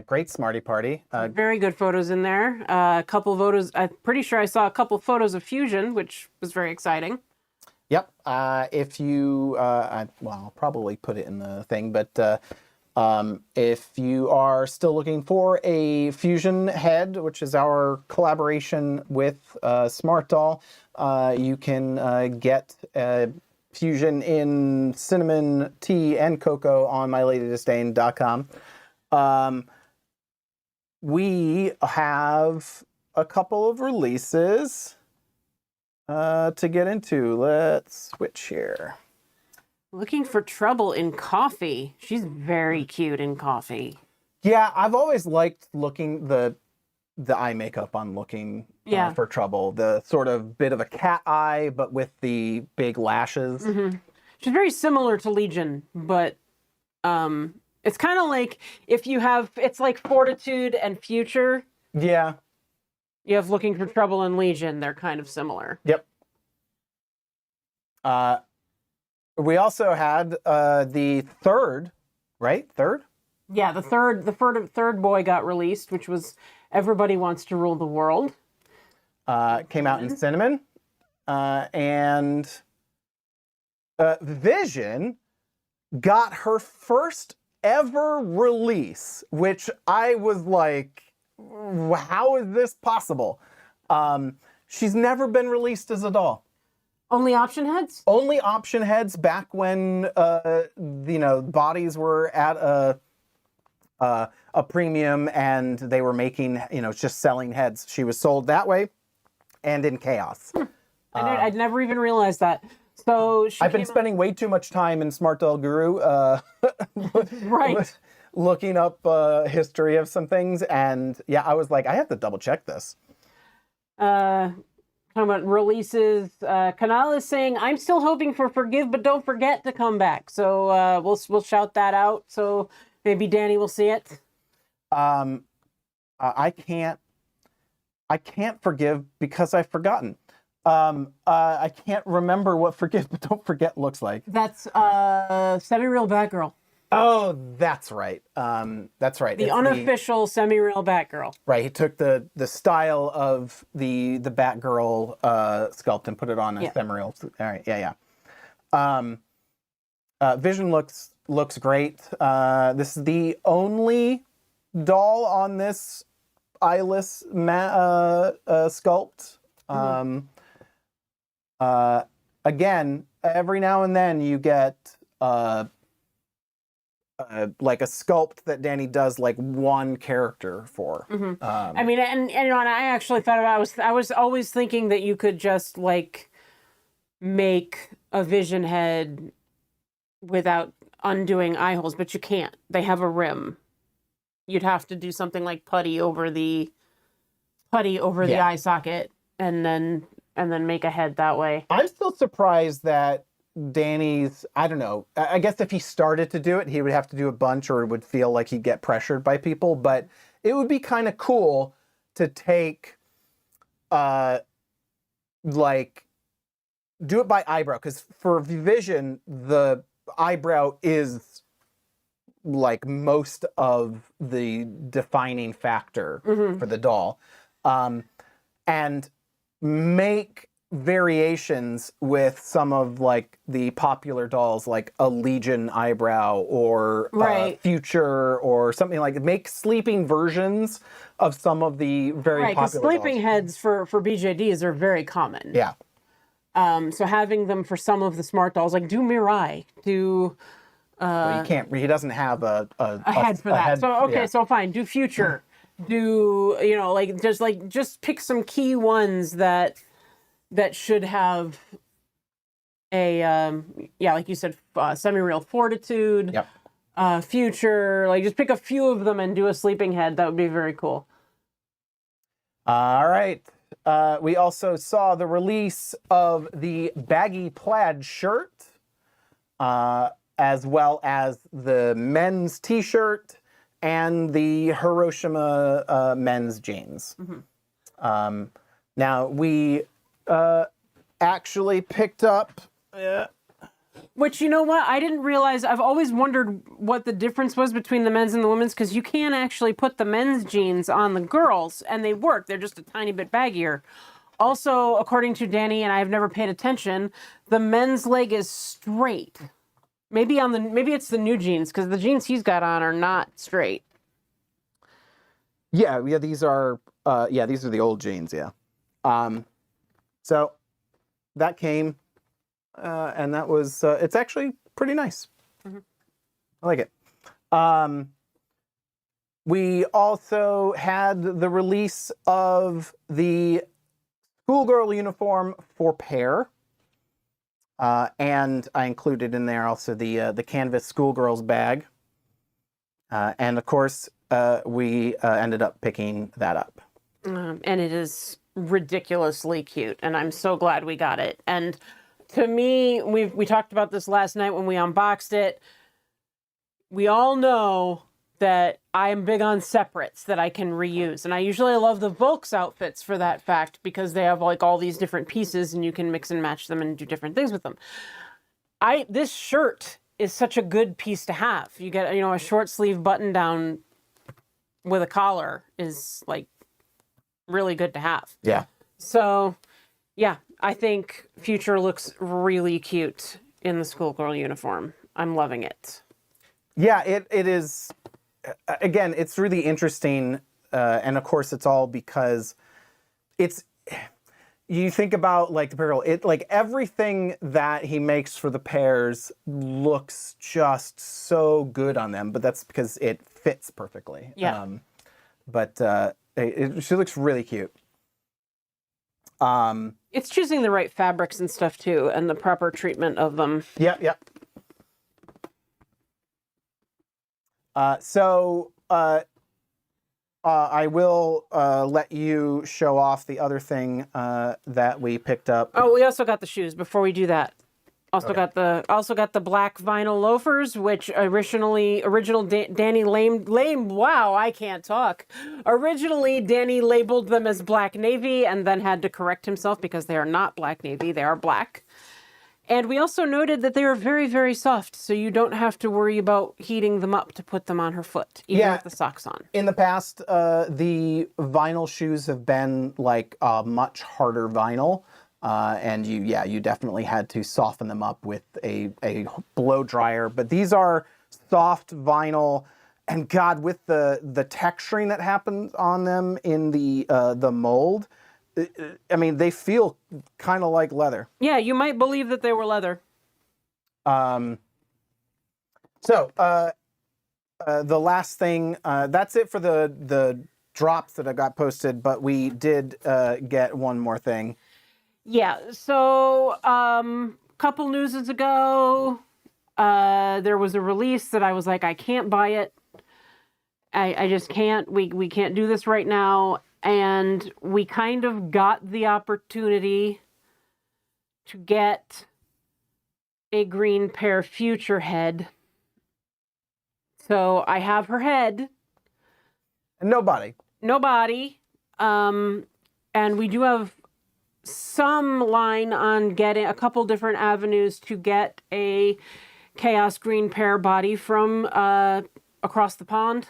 Great Smarty party. Very good photos in there. A couple photos. I'm pretty sure I saw a couple photos of Fusion, which was very exciting. Yep. If you, I'll probably put it in the thing, but if you are still looking for a fusion head, which is our collaboration with smartdoll, you can get fusion in cinnamon, tea, and cocoa on myladydisdain.com. We have a couple of releases to get into. Let's switch here. Looking for trouble in coffee. She's very cute in coffee. Yeah, I've always liked looking the eye makeup on looking for trouble. The sort of bit of a cat eye, but with the big lashes. Mm-hmm. She's very similar to Legion, but it's kind of like if you have, it's like Fortitude and Future. Yeah. You have Looking for Trouble and Legion. They're kind of similar. Yep. We also had the third, right? Third? Yeah, the third boy got released, which was Everybody Wants to Rule the World. Came out in cinnamon. And Vision got her first ever release, which I was like, how is this possible? She's never been released as a doll. Only option heads? Only option heads back when, bodies were at a premium and they were making, just selling heads. She was sold that way and in Chaos. I'd never even realized that. So I've been spending way too much time in Smart Doll Guru, right, looking up history of some things, and yeah, I was like, I have to double check this. Talking about releases, Kanal is saying, I'm still hoping for Forgive But Don't Forget to come back. So we'll shout that out. So maybe Danny will see it. I can't forgive because I've forgotten. I can't remember what Forgive But Don't Forget looks like. That's Semi-Real Batgirl. Oh, that's right. That's right. The unofficial Semi-Real Batgirl. Right. He took the style of the Batgirl sculpt and put it on a Semi-Real. All right. Yeah. Vision looks great. This is the only doll on this eyeless sculpt. Again, every now and then you get like a sculpt that Danny does like one character for. Mm-hmm. I mean, and I actually thought about, I was always thinking that you could just like make a Vision head without undoing eye holes, but you can't. They have a rim. You'd have to do something like putty over the eye socket and then make a head that way. I'm still surprised that Danny's, I don't know, I guess if he started to do it, he would have to do a bunch or it would feel like he'd get pressured by people, but it would be kind of cool to take, like, do it by eyebrow, because for Vision, the eyebrow is like most of the defining factor for the doll. And make variations with some of like the popular dolls, like a Legion eyebrow or Future or something like that. Make sleeping versions of some of the very popular sleeping dolls. Heads for BJDs are very common. Yeah. So having them for some of the smart dolls, like do Mirai, do... well, you can't, he doesn't have a head for that. So fine, do Future. Do, just pick some key ones that should have a, like you said, Semi-Real Fortitude, Future, like just pick a few of them and do a sleeping head. That would be very cool. All right. We also saw the release of the baggy plaid shirt, as well as the men's t-shirt and the Hiroshima men's jeans. Now, we actually picked up... Which, you know what? I didn't realize... I've always wondered what the difference was between the men's and the women's, because you can actually put the men's jeans on the girls, and they work. They're just a tiny bit baggier. Also, according to Danny, and I've never paid attention, the men's leg is straight. Maybe it's the new jeans, because the jeans he's got on are not straight. Yeah, these are the old jeans, yeah. So that came, and that was, it's actually pretty nice. Mm-hmm. I like it. We also had the release of the schoolgirl uniform for Pair. And I included in there also the canvas schoolgirls bag. And of course, we ended up picking that up. And it is ridiculously cute, and I'm so glad we got it. And to me, we talked about this last night when we unboxed it. We all know that I am big on separates that I can reuse, and I usually love the Volks outfits for that fact, because they have like all these different pieces and you can mix and match them and do different things with them. This shirt is such a good piece to have. You get, a short sleeve button down with a collar is like really good to have. Yeah. So, yeah, I think Future looks really cute in the schoolgirl uniform. I'm loving it. Yeah, it is. Again, it's really interesting, and of course, it's all because you think about like the apparel. Like everything that he makes for the pairs looks just so good on them, but that's because it fits perfectly. Yeah. She looks really cute. It's choosing the right fabrics and stuff too, and the proper treatment of them. Yeah. I will let you show off the other thing that we picked up. Oh, we also got the shoes. Before we do that, also got the black vinyl loafers, which original Danny lame. Wow, I can't talk. Originally, Danny labeled them as black navy and then had to correct himself because they are not black navy; they are black. And we also noted that they are very, very soft, so you don't have to worry about heating them up to put them on her foot, even with the socks on. In the past, the vinyl shoes have been like much harder vinyl, and you definitely had to soften them up with a blow dryer. But these are soft vinyl, and God, with the texturing that happens on them in the mold. I mean, they feel kind of like leather. Yeah, you might believe that they were leather. The last thing, that's it for the drops that I got posted, but we did get one more thing. Yeah, so couple newses ago, there was a release that I was like, I can't buy it. I just can't. We can't do this right now. And we kind of got the opportunity to get a green pair Future head. So I have her head. And no body. No body. And we do have some line on getting a couple different avenues to get a Chaos green pair body from across the pond.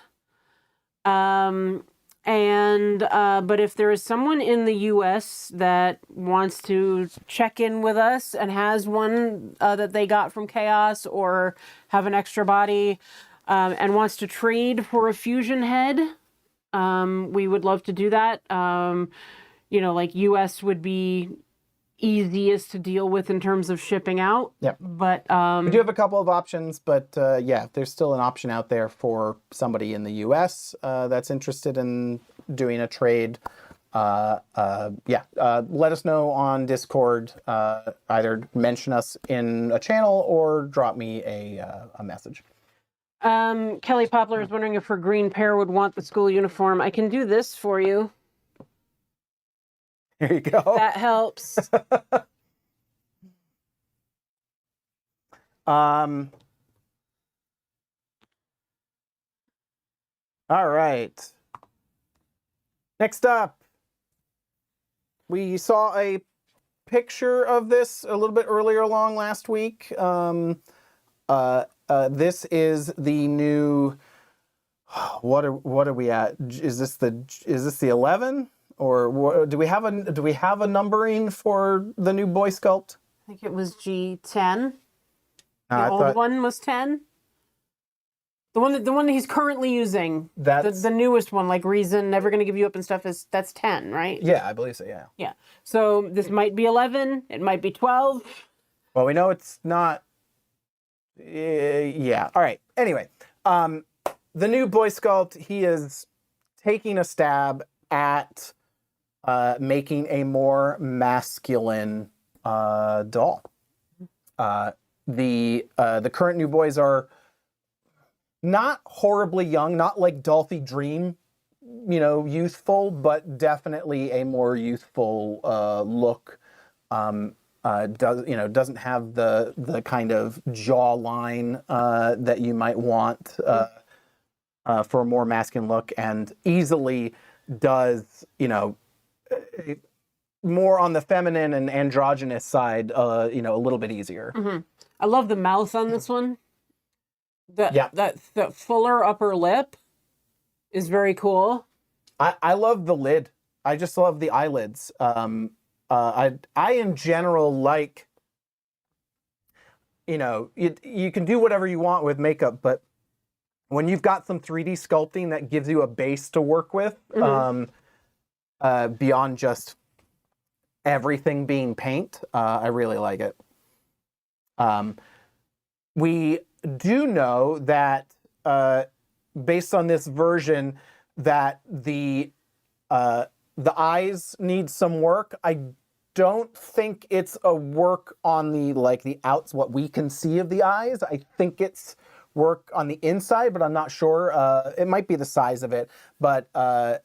But if there is someone in the U.S. that wants to check in with us and has one that they got from Chaos or have an extra body and wants to trade for a fusion head, we would love to do that. Like U.S. would be easiest to deal with in terms of shipping out. Yep. But we do have a couple of options, but there's still an option out there for somebody in the U.S. That's interested in doing a trade. Let us know on Discord. Either mention us in a channel or drop me a message. Kelly Poplar is wondering if her green pair would want the school uniform. I can do this for you. Here you go. That helps. All right. Next up, we saw a picture of this a little bit earlier along last week. This is the new. What are we at? Is this the 11? do we have a numbering for the new boy sculpt? I think it was G10. The I old thought one was 10. The one that he's currently using, that's the newest one, like Reason, Never Gonna Give You Up and stuff, that's 10, right? yeah, I believe so. Yeah. Yeah. So this might be 11. It might be 12. Well, we know it's not. Yeah. All right. Anyway, the new boy sculpt, he is taking a stab at making a more masculine doll. The current new boys are not horribly young, not like Dolphy Dream, youthful, but definitely a more youthful look. Doesn't have the kind of jawline that you might want for a more masculine look, and easily does more on the feminine and androgynous side, a little bit easier. Mm-hmm. I love the mouth on this one. That fuller upper lip is very cool. I love the lid. I just love the eyelids. I in general like, you can do whatever you want with makeup, but when you've got some 3D sculpting that gives you a base to work with, beyond just everything being paint, I really like it. We do know that based on this version that the eyes need some work. I don't think it's a work on the what we can see of the eyes. I think it's work on the inside, but I'm not sure. It might be the size of it, but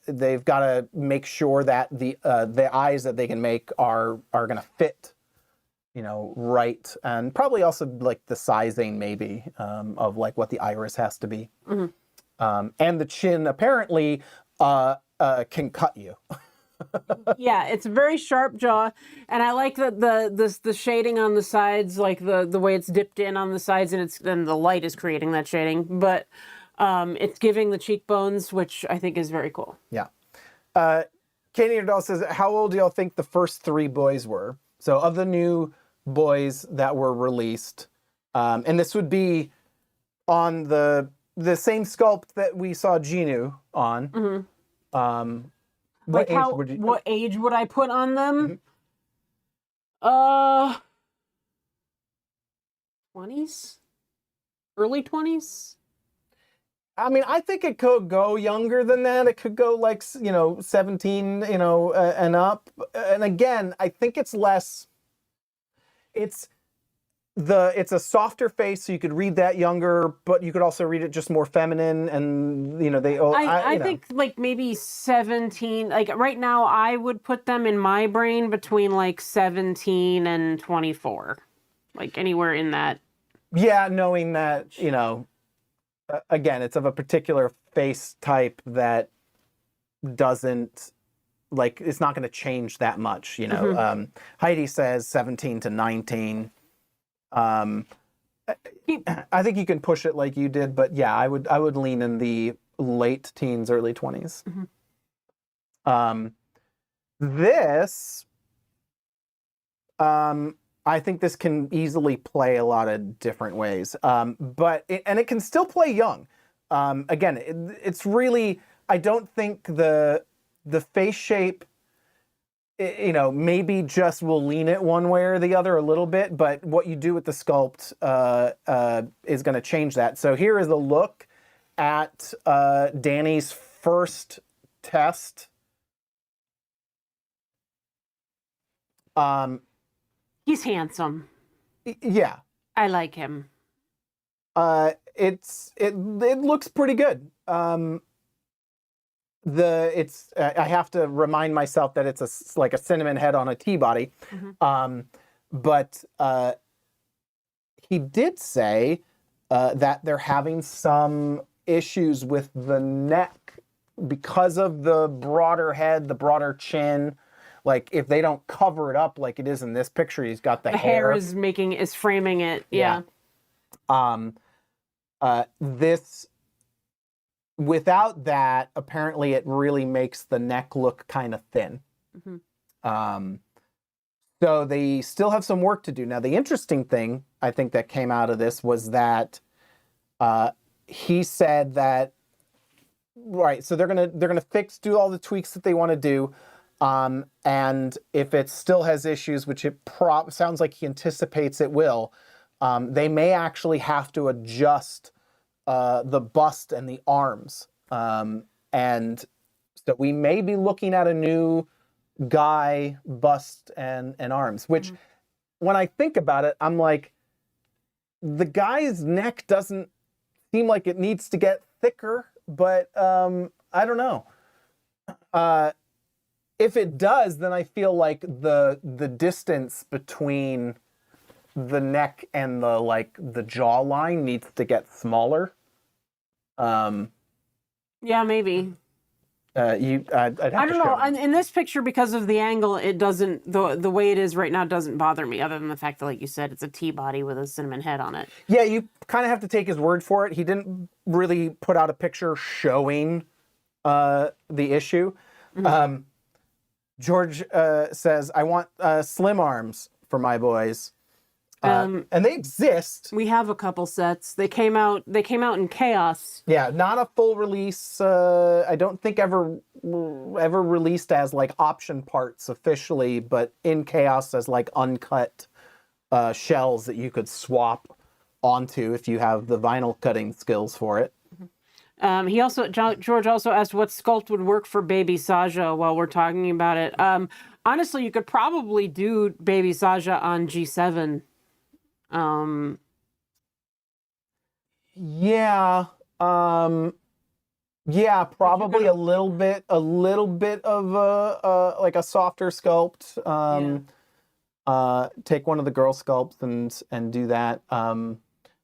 they've got to make sure that the eyes that they can make are going to fit, right, and probably also like the sizing maybe of like what the iris has to be, and the chin apparently can cut you. Yeah, it's a very sharp jaw, and I like that the shading on the sides, like the way it's dipped in on the sides, and the light is creating that shading, but it's giving the cheekbones, which I think is very cool. Yeah. Katie Doll says, how old do y'all think the first 3 boys were? So of the new boys that were released, and this would be on the same sculpt that we saw Jinu on. What age would I put on them? 20s? Early 20s? I mean, I think it could go younger than that. It could go like, 17, and up. And again, I think it's less, it's a softer face, so you could read that younger, but you could also read it just more feminine, and I think like maybe 17. Like right now, I would put them in my brain between like 17 and 24, like anywhere in that. Yeah, knowing that again, it's of a particular face type that doesn't it's not going to change that much. Heidi says 17 to 19. I think you can push it like you did, but yeah, I would lean in the late teens, early 20s. This, I think this can easily play a lot of different ways, but it can still play young. Again, it's really, I don't think the face shape, maybe just will lean it one way or the other a little bit, but what you do with the sculpt is going to change that. So here is a look at Danny's first test. He's handsome. Yeah. I like him. It looks pretty good. I have to remind myself that it's like a cinnamon head on a T-body. But he did say that they're having some issues with the neck because of the broader head, the broader chin. Like if they don't cover it up like it is in this picture, he's got the hair. The hair is framing it. Yeah. This without that, apparently it really makes the neck look kind of thin. So they still have some work to do. Now, the interesting thing I think that came out of this was that he said that, right, so they're gonna do all the tweaks that they want to do, and if it still has issues, which it sounds like he anticipates it will, they may actually have to adjust the bust and the arms, and so we may be looking at a new guy bust and arms, which when I think about it, I'm like, the guy's neck doesn't seem like it needs to get thicker, but I don't know. If it does, then I feel like the distance between the neck and the jawline needs to get smaller. Yeah, maybe. I'd have I don't to know. show them. In this picture, because of the angle, it doesn't, the way it is right now doesn't bother me, other than the fact that, like you said, it's a T-body with a cinnamon head on it. Yeah, you kind of have to take his word for it. He didn't really put out a picture showing the issue. George says, I want slim arms for my boys. And they exist. We have a couple sets. They came out in Chaos. Yeah, not a full release. I don't think ever released as like option parts officially, but in Chaos as like uncut shells that you could swap onto if you have the vinyl cutting skills for it. George also asked what sculpt would work for Baby Saja while we're talking about it. Honestly, you could probably do Baby Saja on G7. Yeah, probably a little bit of like a softer sculpt. Take one of the girl sculpts and do that.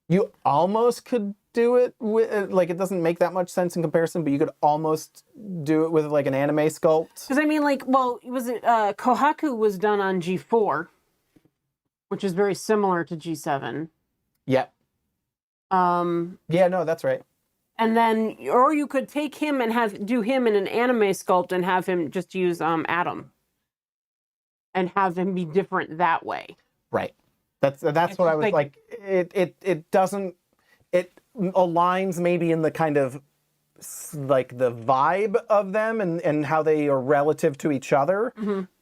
You almost could do it with, like, it doesn't make that much sense in comparison, but you could almost do it with like an anime sculpt. Because I mean, like, well, Kohaku was done on G4, which is very similar to G7. Yep. Yeah, no, that's right. And then, or you could take him and do him in an anime sculpt and have him just use Atom, and have him be different that way. Right. That's what I was like. It doesn't. It aligns maybe in the kind of like the vibe of them and how they are relative to each other,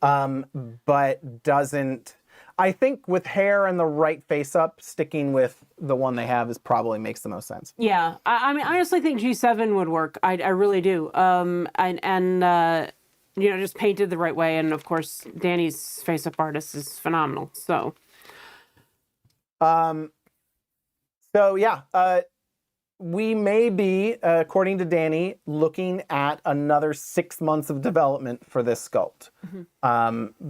but doesn't. I think with hair and the right face up, sticking with the one they have probably makes the most sense. Yeah, I mean, I honestly think G7 would work. I really do. You know, just painted the right way, and of course, Danny's face up artist is phenomenal. So, we may be, according to Danny, looking at another 6 months of development for this sculpt,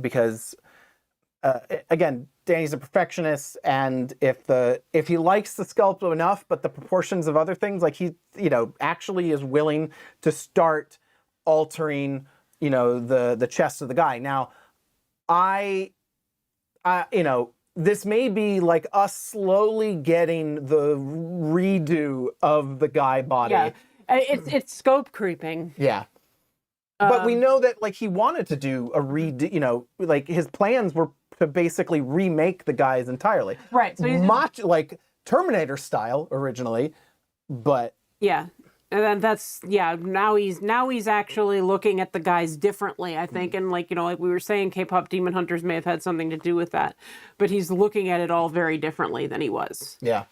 because. Again, Danny's a perfectionist, and if he likes the sculpt enough, but the proportions of other things, like he, actually is willing to start altering, the chest of the guy. Now, this may be like us slowly getting the redo of the guy body. yeah, it's scope creeping. Yeah. But we know that, like, he wanted to do a redo, like, his plans were to basically remake the guys entirely. Right. So much like Terminator style originally, but yeah. And then now he's actually looking at the guys differently, I think. And like we were saying, K-pop Demon Hunters may have had something to do with that. But he's looking at it all very differently than he was. Yeah.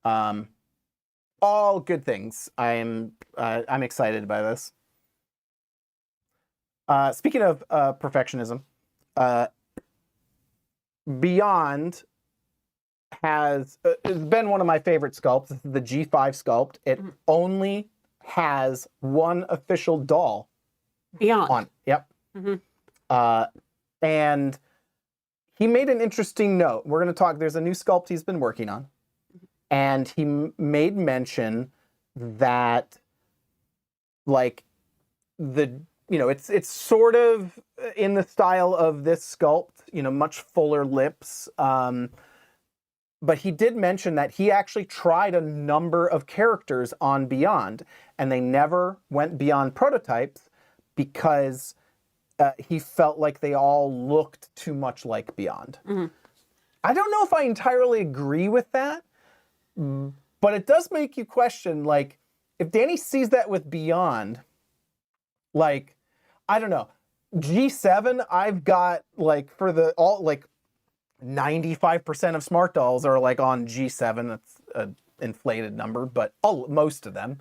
All good things. I'm excited by this. Speaking of perfectionism, Beyond has it's been one of my favorite sculpts. This is the G5 sculpt. It only has one official doll Beyond on. Yep. And he made an interesting note. We're going to talk. There's a new sculpt he's been working on, and he made mention that, like, it's sort of in the style of this sculpt, much fuller lips. but he did mention that he actually tried a number of characters on Beyond, and they never went beyond prototypes because he felt like they all looked too much like Beyond. I don't know if I entirely agree with that, but it does make you question, like, if Danny sees that with Beyond, like, I don't know. G7, I've got, like, for the, all, like, 95% of smart dolls are, like, on G7. That's an inflated number, but most of them.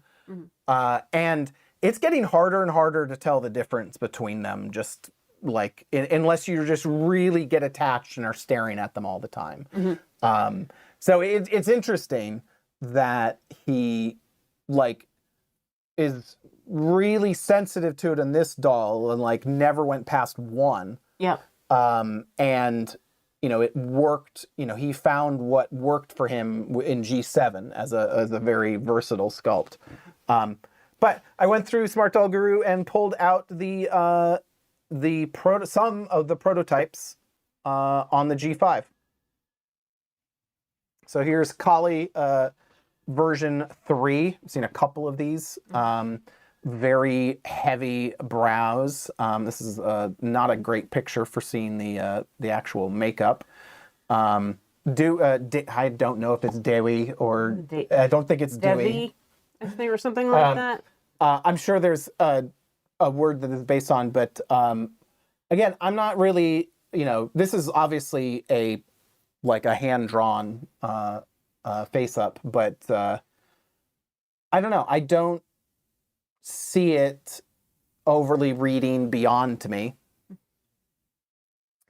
And it's getting harder and harder to tell the difference between them, just, like, unless you just really get attached and are staring at them all the time. So it's interesting that he, like, is really sensitive to it in this doll and, like, never went past 1. Yeah. And, you know, it worked, you know, he found what worked for him in G7 as a very versatile sculpt. But I went through Smart Doll Guru and pulled out some of the prototypes on the G5. So here's Kali version 3. I've seen a couple of these. Very heavy brows. This is not a great picture for seeing the actual makeup. I don't know if it's Dewi or I don't think it's Dewi. Devi, I think, or something like that. I'm sure there's a word that is based on, but again, I'm not really, you know, this is obviously a hand-drawn face up, but I don't know. I don't see it overly reading Beyond to me.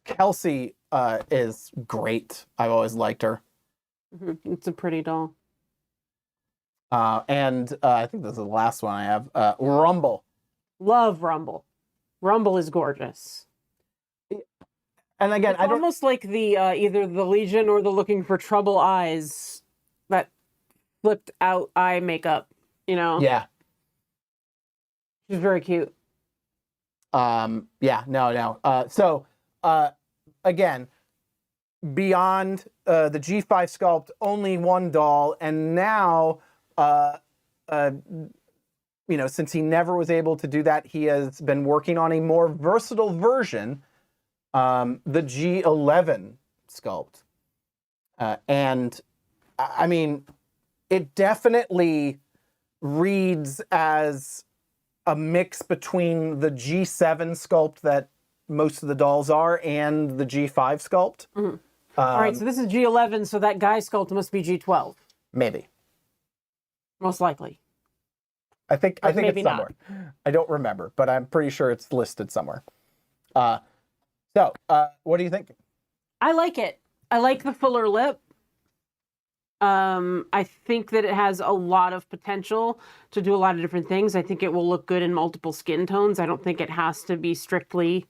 Kelsey is great. I've always liked her. It's a pretty doll. And I think this is the last one I have. Rumble. Love Rumble. Rumble is gorgeous. And again, It's almost like the either the Legion or the Looking for Trouble eyes, that flipped out eye makeup, you know? Yeah. She's very cute. Yeah, no. So, again, Beyond the G5 sculpt, only 1 doll, and now, you know, since he never was able to do that, he has been working on a more versatile version, the G11 sculpt. And, I mean, it definitely reads as a mix between the G7 sculpt that most of the dolls are and the G5 sculpt. All right, so this is G11, so that guy sculpt must be G12. Maybe. Most likely. I think maybe it's somewhere. I don't remember, but I'm pretty sure it's listed somewhere. So, what do you think? I like it. I like the fuller lip. I think that it has a lot of potential to do a lot of different things. I think it will look good in multiple skin tones. I don't think it has to be strictly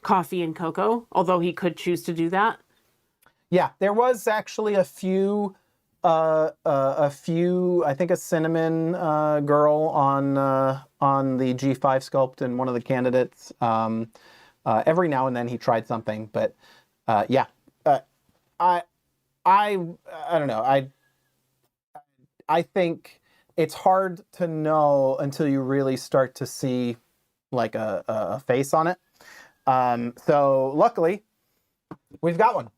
coffee and cocoa, although he could choose to do that. Yeah, there was actually a few, I think a cinnamon girl on the G5 sculpt in one of the candidates. Every now and then he tried something, but yeah, I don't know. I think it's hard to know until you really start to see like a face on it. So luckily, we've got one.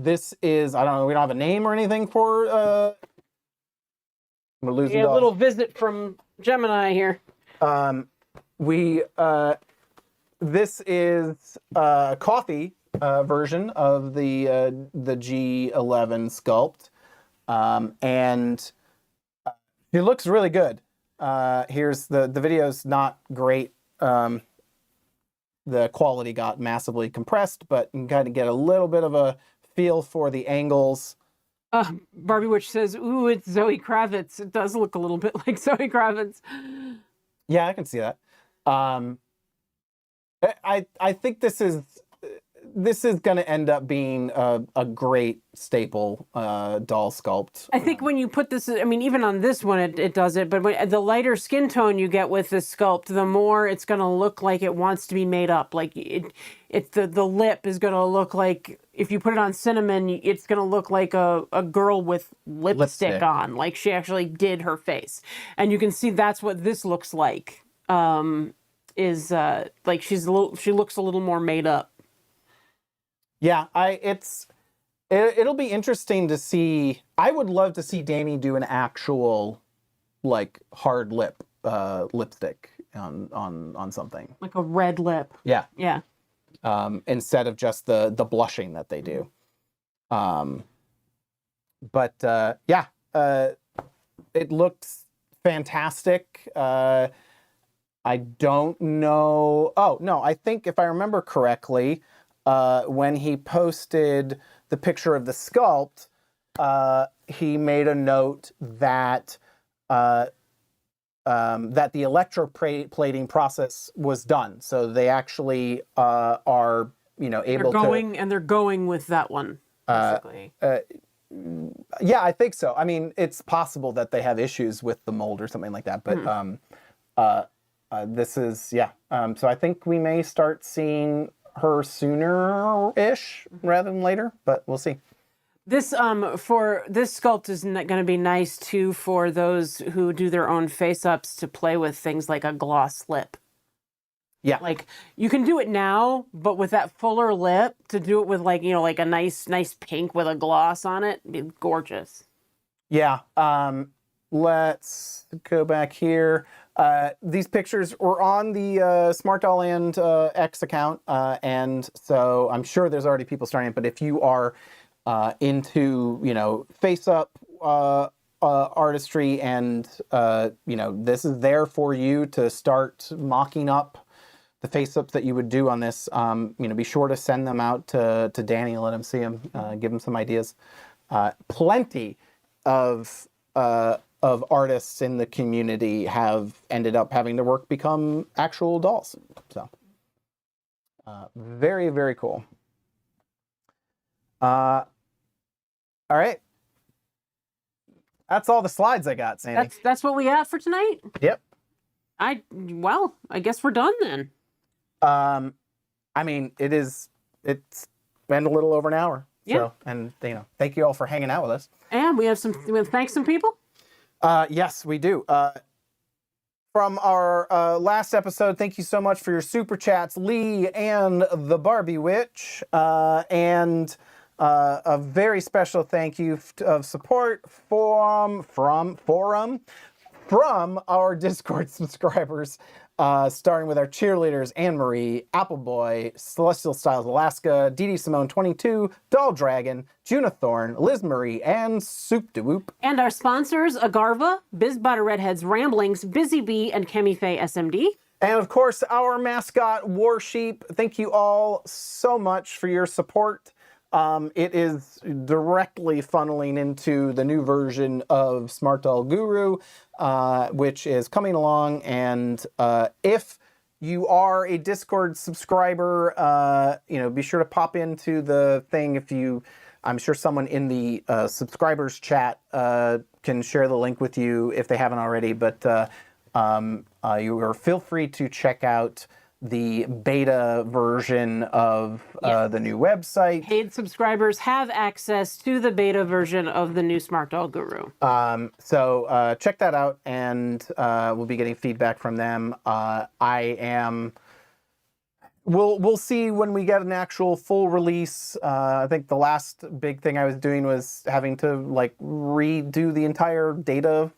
This is, I don't know, we don't have a name or anything for I'm gonna lose a little visit from Gemini here. This is coffee version of the G11 sculpt, and it looks really good. Here's the video's not great. The quality got massively compressed, but you can kind of get a little bit of a feel for the angles. Barbie Witch says, "Ooh, it's Zoe Kravitz." It does look a little bit like Zoe Kravitz. Yeah, I can see that. I think this is this is going to end up being a great staple doll sculpt. I think when you put this, I mean, even on this one, it does it, but the lighter skin tone you get with this sculpt, the more it's going to look like it wants to be made up. Like the lip is going to look like, if you put it on Cinnamon, it's going to look like a girl with lipstick on, like she actually did her face. And you can see that's what this looks like. Is like she looks a little more made up. Yeah, it'll be interesting to see. I would love to see Danny do an actual like hard lipstick on something. Like a red lip. Yeah. Yeah. Instead of just the blushing that they do. But yeah, it looks fantastic. I don't know. Oh, no, I think if I remember correctly, when he posted the picture of the sculpt, he made a note that that the electroplating process was done. So they actually are, able to. They're going with that one, basically. Yeah, I think so. I mean, it's possible that they have issues with the mold or something like that, but this is, yeah. So I think we may start seeing her sooner-ish rather than later, but we'll see. This for this sculpt is going to be nice too for those who do their own face-ups to play with things like a gloss lip. Yeah, like you can do it now, but with that fuller lip, to do it with like like a nice pink with a gloss on it, it'd be gorgeous. Yeah. Let's go back here. These pictures were on the Smartdoll and X account, and so I'm sure there's already people starting it. But if you are into face-up artistry, and this is there for you to start mocking up the face-ups that you would do on this. Be sure to send them out to Danny and let him see them, give him some ideas. Plenty of artists in the community have ended up having their work become actual dolls. So, very, very cool. All right. That's all the slides I got, Sandy. That's what we got for tonight? Yep. I guess we're done then. I mean, it's been a little over an hour. Yeah. So, and thank you all for hanging out with us. And we have to thank some people? Yes, we do. From our last episode, thank you so much for your super chats, Lee and the Barbie Witch, and a very special thank you of support from our Discord subscribers, starting with our cheerleaders, Anne-Marie, Appleboy, Celestial Styles Alaska, Dee Simone 22, Doll Dragon, Juna Thorne, Liz Marie, and Soup de Whoop. And our sponsors, Agarva, Biz Butter Redheads Ramblings, Busy Bee, and Kemi Faye SMD. And of course, our mascot, War Sheep. Thank you all so much for your support. It is directly funneling into the new version of Smartdoll Guru, which is coming along. And if you are a Discord subscriber, be sure to pop into the thing. I'm sure someone in the subscribers chat can share the link with you if they haven't already. But feel free to check out the beta version of the new website. Paid subscribers have access to the beta version of the new Smartdoll Guru. So check that out, and we'll be getting feedback from them. We'll see when we get an actual full release. I think the last big thing I was doing was having to redo the entire data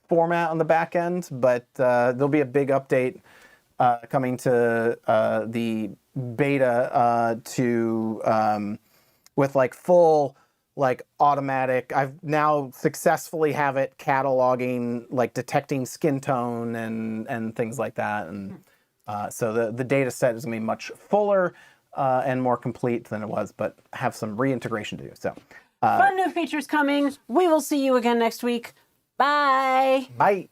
format on the back end, but there'll be a big update coming to the beta with full automatic. I've now successfully have it cataloging, detecting skin tone and things like that. And so the data set is going to be much fuller and more complete than it was, but have some reintegration to do. So fun new features coming. We will see you again next week. Bye. Bye.